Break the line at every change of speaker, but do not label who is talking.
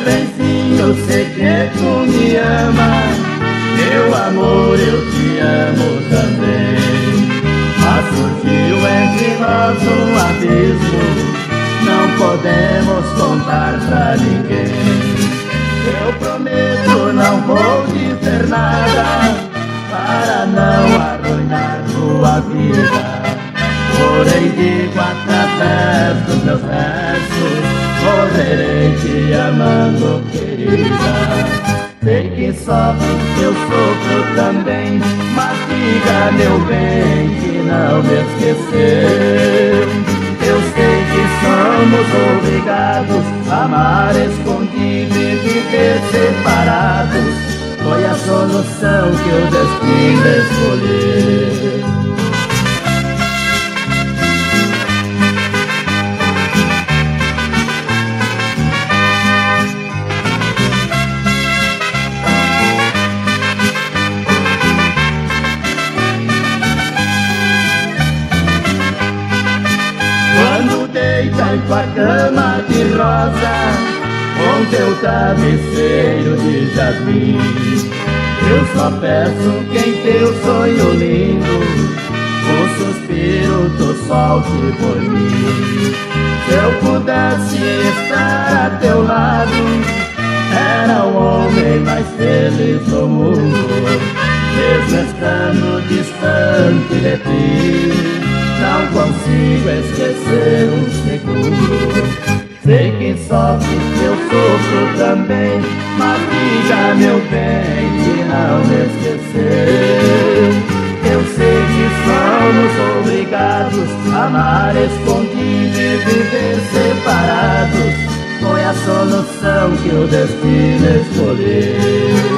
benzinho, sei que tu me ama. Meu amor, eu te amo também. Mas surgiu entre nós um abismo, não podemos contar pra ninguém. Eu prometo, não vou dizer nada para não arruinar tua vida. Porém digo através dos meus versos, morrerei te amando, querida. Sei que sofre, eu sofro também, mas diga, meu bem, que não me esqueceu. Eu sei que somos obrigados a amar escondido e viver separados. Foi a solução que o destino escolheu. Quando deita em tua cama de rosa, com teu travesseiro de jasmim, eu só peço que em teu sonho lindo o suspiro tu solte por mim. Se eu pudesse estar a teu lado, era o homem mais feliz do mundo. Mesmo estando distante de ti, não consigo esquecer um segundo. Sei que sofre, eu sofro também, mas diga, meu bem, que não me esqueceu. Eu sei que somos obrigados a amar escondido e viver separados. Foi a solução que o destino escolheu.